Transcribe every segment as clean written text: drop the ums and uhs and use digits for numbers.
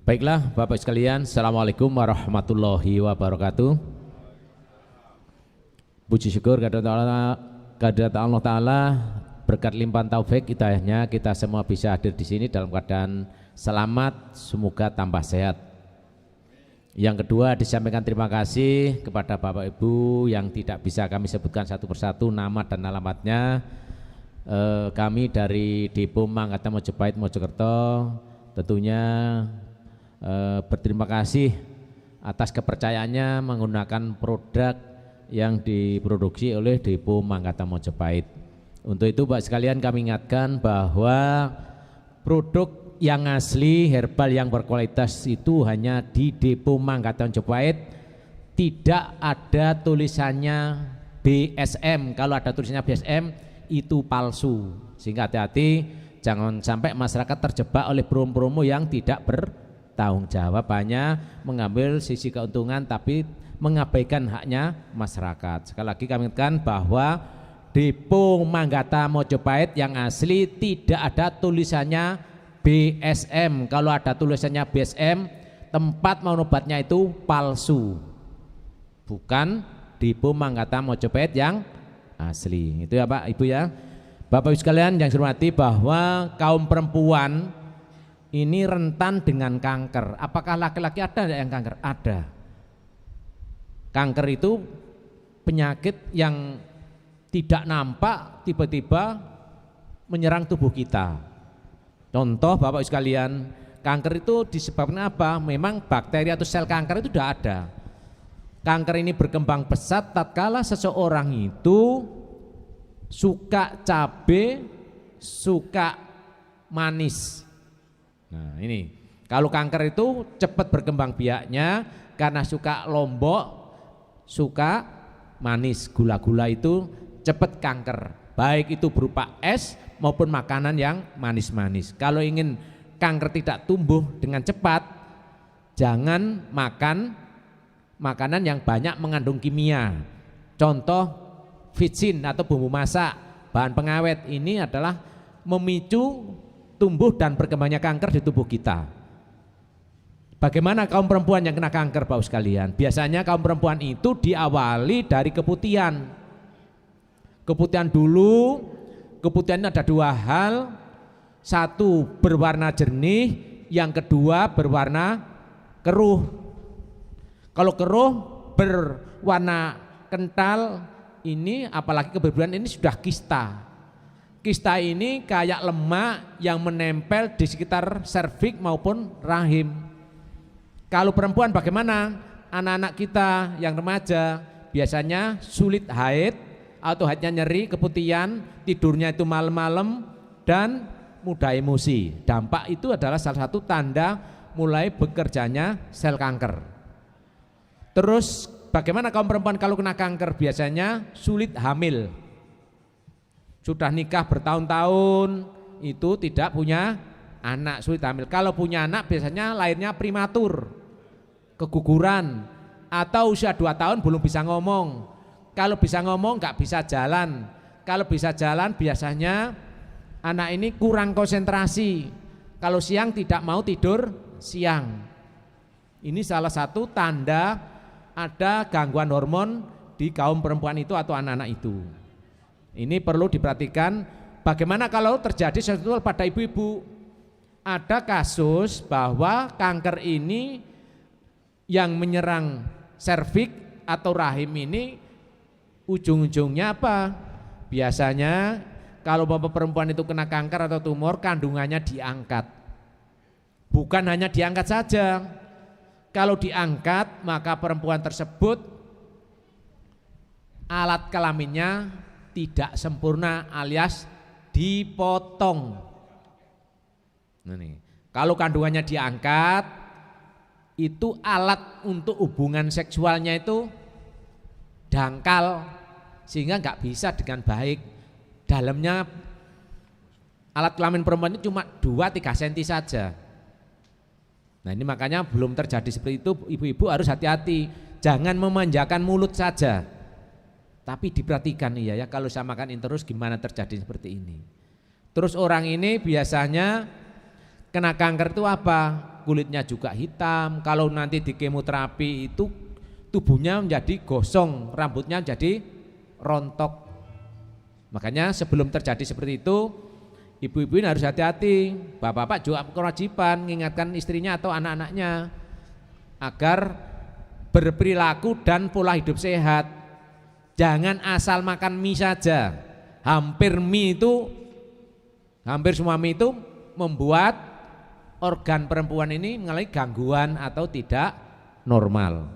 Baiklah Bapak sekalian, Assalamualaikum warahmatullahi wabarakatuh. Puji syukur kehadirat Allah Ta'ala, berkat limpahan taufik hidayahnya kita semua bisa hadir di sini dalam keadaan selamat, semoga tambah sehat. Yang kedua, disampaikan terima kasih kepada Bapak Ibu yang tidak bisa kami sebutkan satu persatu nama dan alamatnya. Kami dari Depo Mangkatan Mojopahit Mojokerto tentunya berterima kasih atas kepercayaannya menggunakan produk yang diproduksi oleh Depo Mangkatan Mojopahit. Untuk itu Pak sekalian kami ingatkan bahwa produk yang asli herbal yang berkualitas itu hanya di Depo Mangkatan Mojopahit, tidak ada tulisannya BSM. Kalau ada tulisannya BSM itu palsu, sehingga hati-hati jangan sampai masyarakat terjebak oleh promo-promo yang tidak bertanggung jawab, hanya mengambil sisi keuntungan tapi mengabaikan haknya masyarakat. Sekali lagi kami ingatkan bahwa Depo Mangkatan Mojopahit yang asli tidak ada tulisannya BSM. Kalau ada tulisannya BSM, tempat mengobatnya itu palsu, bukan Depo Mangkatan Mojopahit yang asli. Itu ya Pak Ibu ya. Bapak Ibu sekalian yang saya hormati, bahwa kaum perempuan ini rentan dengan kanker. Apakah laki-laki ada yang kanker? Ada. Kanker itu penyakit yang tidak nampak tiba-tiba menyerang tubuh kita. Contoh Bapak Ibu sekalian, kanker itu disebabkan apa? Memang bakteri atau sel kanker itu sudah ada. Kanker ini berkembang pesat tatkala seseorang itu suka cabai, suka manis. Nah ini, kalau kanker itu cepat berkembang biaknya karena suka lombok, suka manis, gula-gula itu cepat kanker. Baik itu berupa es maupun makanan yang manis-manis. Kalau ingin kanker tidak tumbuh dengan cepat, jangan makan makanan yang banyak mengandung kimia. Contoh vitsin atau bumbu masak, bahan pengawet, ini adalah memicu tumbuh dan berkembangnya kanker di tubuh kita. Bagaimana kaum perempuan yang kena kanker Bapak sekalian? Biasanya kaum perempuan itu diawali dari keputihan. Keputihan dulu, keputihan ada dua hal. Satu berwarna jernih, yang kedua berwarna keruh. Kalau keruh berwarna kental, ini apalagi keberbulan ini sudah kista. Kista ini kayak lemak yang menempel di sekitar serviks maupun rahim. Kalau perempuan bagaimana? Anak-anak kita yang remaja biasanya sulit haid atau haidnya nyeri, keputihan, tidurnya itu malam-malam dan mudah emosi. Dampak itu adalah salah satu tanda mulai bekerjanya sel kanker. Terus bagaimana kaum perempuan kalau kena kanker? Biasanya sulit hamil. Sudah nikah bertahun-tahun itu tidak punya anak, sulit hamil. Kalau punya anak biasanya lahirnya prematur, keguguran, atau usia 2 tahun belum bisa ngomong. Kalau bisa ngomong nggak bisa jalan. Kalau bisa jalan biasanya anak ini kurang konsentrasi. Kalau siang tidak mau tidur siang. Ini salah satu tanda ada gangguan hormon di kaum perempuan itu atau anak-anak itu. Ini perlu diperhatikan. Bagaimana kalau terjadi seksual pada ibu-ibu? Ada kasus bahwa kanker ini yang menyerang serviks atau rahim ini ujung-ujungnya apa? Biasanya kalau bapak perempuan itu kena kanker atau tumor, kandungannya diangkat. Bukan hanya diangkat saja. Kalau diangkat maka perempuan tersebut alat kelaminnya tidak sempurna alias dipotong. Nah nih, kalau kandungannya diangkat, itu alat untuk hubungan seksualnya itu dangkal sehingga nggak bisa dengan baik. Dalamnya alat kelamin perempuan itu cuma 2-3 cm saja. Nah ini makanya belum terjadi seperti itu, ibu-ibu harus hati-hati, jangan memanjakan mulut saja. Tapi diperhatikan iya ya, kalau saya makanin terus gimana terjadi seperti ini. Terus orang ini biasanya kena kanker itu apa? kulitnya juga hitam. Kalau nanti di kemoterapi itu tubuhnya menjadi gosong, rambutnya jadi rontok. Makanya sebelum terjadi seperti itu, ibu-ibu ini harus hati-hati. Bapak-bapak juga kewajiban mengingatkan istrinya atau anak-anaknya agar berperilaku dan pola hidup sehat. Jangan asal makan mie saja. Hampir semua mie itu membuat organ perempuan ini mengalami gangguan atau tidak normal.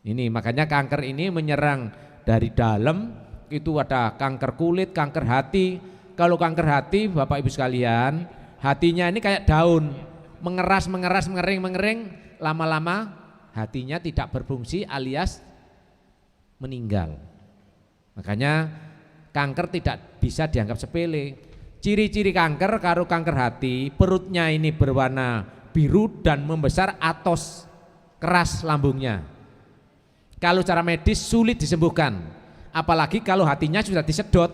Ini makanya kanker ini menyerang dari dalam, itu ada kanker kulit, kanker hati. Kalau kanker hati, Bapak Ibu sekalian, hatinya ini kayak daun, mengeras, mengering, lama-lama hatinya tidak berfungsi alias meninggal. Makanya kanker tidak bisa dianggap sepele. Ciri-ciri kanker, karo kanker hati, perutnya ini berwarna biru dan membesar, atos, keras lambungnya. Kalau cara medis sulit disembuhkan, apalagi kalau hatinya sudah disedot.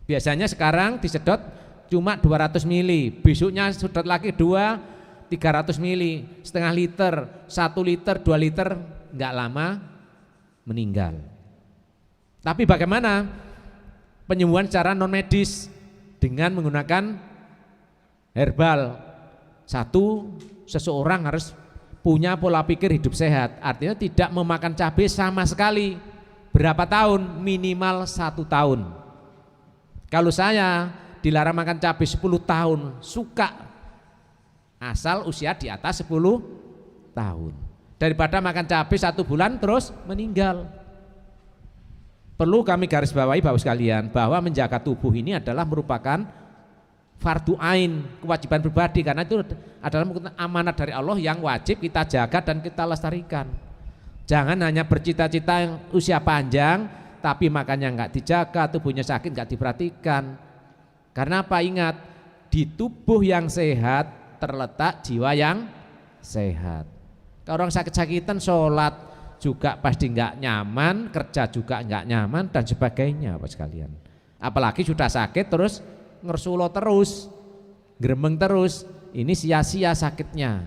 Biasanya sekarang disedot cuma 200 mili, besoknya sedot lagi 300 mili, setengah liter, 1 liter, 2 liter, enggak lama meninggal. Tapi bagaimana penyembuhan secara non medis? Dengan menggunakan herbal. Satu, seseorang harus punya pola pikir hidup sehat, artinya tidak memakan cabai sama sekali. Berapa tahun? Minimal 1 tahun. Kalau saya dilarang makan cabai 10 tahun, suka, asal usia di atas 10 tahun. Daripada makan cabai 1 bulan terus meninggal. Perlu kami garis bawahi Bapak sekalian, bahwa menjaga tubuh ini adalah merupakan fardu ain, kewajiban pribadi, karena itu adalah amanat dari Allah yang wajib kita jaga dan kita lestarikan. Jangan hanya bercita-cita yang usia panjang tapi makannya enggak dijaga, tubuhnya sakit enggak diperhatikan. Karena apa? Ingat, di tubuh yang sehat terletak jiwa yang sehat. Kalau orang sakit-sakitan sholat juga pasti enggak nyaman, kerja juga enggak nyaman dan sebagainya Bapak sekalian. Apalagi sudah sakit terus ngersulo terus, gremeng terus, ini sia-sia sakitnya.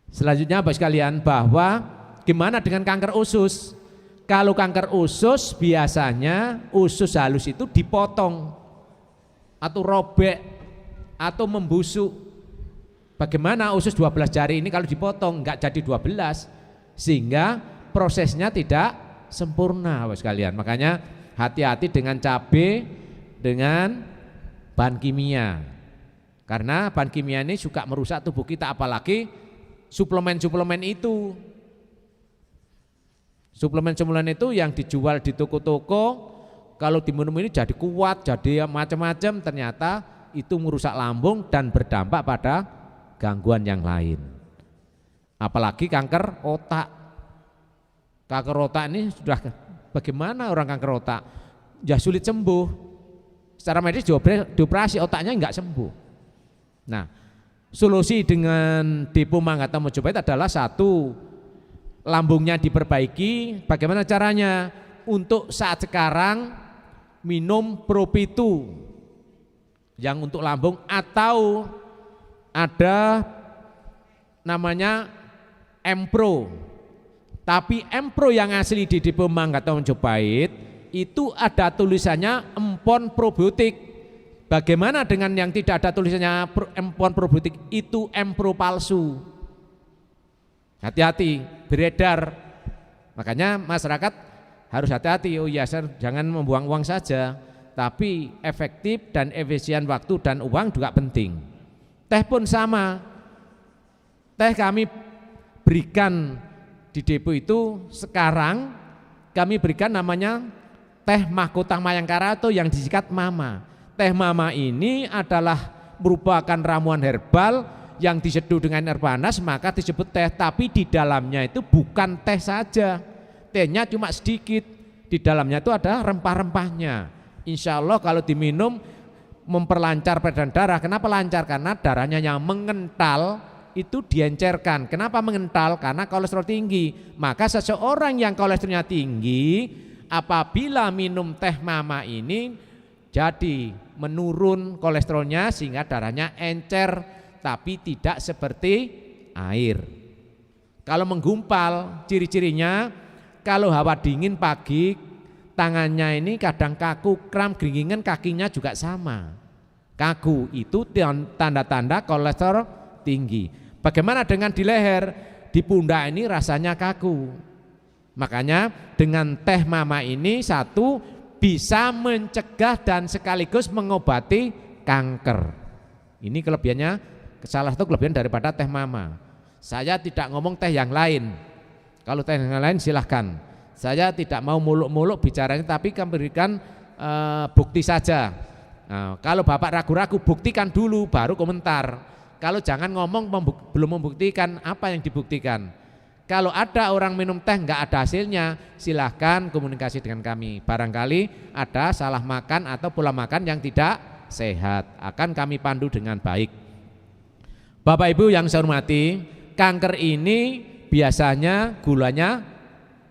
Selanjutnya Bapak sekalian, bahwa gimana dengan kanker usus? Kalau kanker usus biasanya usus halus itu dipotong atau robek atau membusuk. Bagaimana usus 12 jari ini kalau dipotong enggak jadi 12, sehingga prosesnya tidak sempurna Bapak sekalian. Makanya hati-hati dengan cabai, dengan bahan kimia. Karena bahan kimia ini juga merusak tubuh kita, apalagi suplemen-suplemen itu. Suplemen-suplemen itu yang dijual di toko-toko, kalau diminum ini jadi kuat, jadi macam-macam, ternyata itu merusak lambung dan berdampak pada gangguan yang lain. Apalagi kanker otak. Kanker otak ini sudah bagaimana orang kanker otak? Ya sulit sembuh. Secara medis dioperasi otaknya enggak sembuh. Nah, solusi dengan Depo Manggata Mojopahit adalah satu, lambungnya diperbaiki. Bagaimana caranya? Untuk saat sekarang minum Pro-P2 yang untuk lambung, atau ada namanya Empro. Tapi Empro yang asli di Depo Manggata Mojopahit itu ada tulisannya empon probiotik. Bagaimana dengan yang tidak ada tulisannya empon probiotik? Itu Empro palsu. Hati-hati, beredar. Makanya masyarakat harus hati-hati. Oh ya, jangan membuang uang saja, tapi efektif dan efisien waktu dan uang juga penting. Teh pun sama. Teh kami berikan di Depo itu sekarang kami berikan namanya teh mahkota Mayangkara atau yang disingkat Mama. Teh Mama ini adalah merupakan ramuan herbal yang diseduh dengan air panas, maka disebut teh. Tapi di dalamnya itu bukan teh saja, tehnya cuma sedikit. Di dalamnya itu ada rempah-rempahnya. Insya Allah kalau diminum memperlancar peredaran darah. Kenapa lancar? Karena darahnya yang mengental itu diencerkan. Kenapa mengental? Karena kolesterol tinggi. Maka seseorang yang kolesterolnya tinggi apabila minum teh Mama ini jadi menurun kolesterolnya sehingga darahnya encer tapi tidak seperti air. Kalau menggumpal ciri-cirinya kalau hawa dingin pagi tangannya ini kadang kaku, kram, geringingan, kakinya juga sama. Kaku itu tanda-tanda kolesterol tinggi. Bagaimana dengan di leher? Di pundak ini rasanya kaku. Makanya dengan teh mama ini satu bisa mencegah dan sekaligus mengobati kanker. Ini kelebihannya, salah satu kelebihan daripada teh mama. Saya tidak ngomong teh yang lain. Kalau teh yang lain silahkan. Saya tidak mau muluk-muluk bicaranya, tapi kami berikan bukti saja. Nah, kalau Bapak ragu-ragu, buktikan dulu baru komentar. Kalau jangan ngomong belum membuktikan, apa yang dibuktikan. Kalau ada orang minum teh nggak ada hasilnya, silahkan komunikasi dengan kami. Barangkali ada salah makan atau pola makan yang tidak sehat, akan kami pandu dengan baik. Bapak Ibu yang saya hormati, kanker ini biasanya gulanya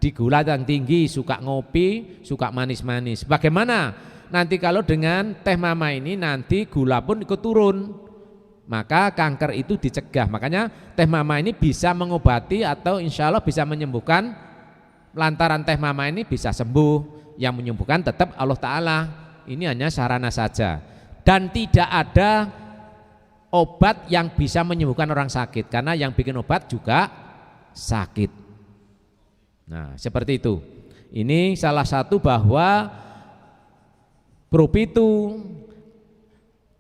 di gula yang tinggi, suka ngopi, suka manis-manis. Bagaimana nanti kalau dengan teh mama ini nanti gula pun ikut turun, maka kanker itu dicegah. Makanya teh mama ini bisa mengobati atau insya Allah bisa menyembuhkan. Lantaran teh mama ini bisa sembuh. Yang menyembuhkan tetap Allah Ta'ala. Ini hanya sarana saja. Dan tidak ada obat yang bisa menyembuhkan orang sakit, karena yang bikin obat juga sakit. Nah, seperti itu. Ini salah satu bahwa Propitu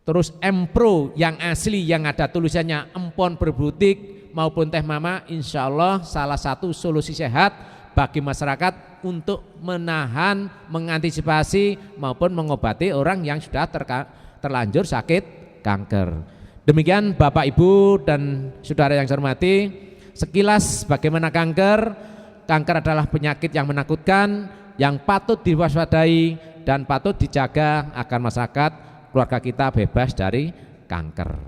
terus Empro yang asli yang ada tulisannya empon probiotik maupun teh mama, insya Allah salah satu solusi sehat bagi masyarakat untuk menahan, mengantisipasi maupun mengobati orang yang sudah terlanjur sakit kanker. Demikian Bapak Ibu dan saudara yang saya hormati, sekilas bagaimana kanker. Kanker adalah penyakit yang menakutkan, yang patut diwaspadai dan patut dijaga agar masyarakat keluarga kita bebas dari kanker.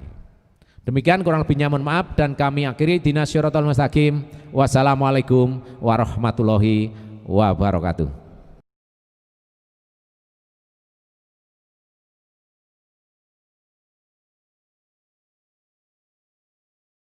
Demikian kurang lebihnya mohon maaf dan kami akhiri Dinas Syiratal Mustaqim. Wassalamualaikum warahmatullahi wabarakatuh.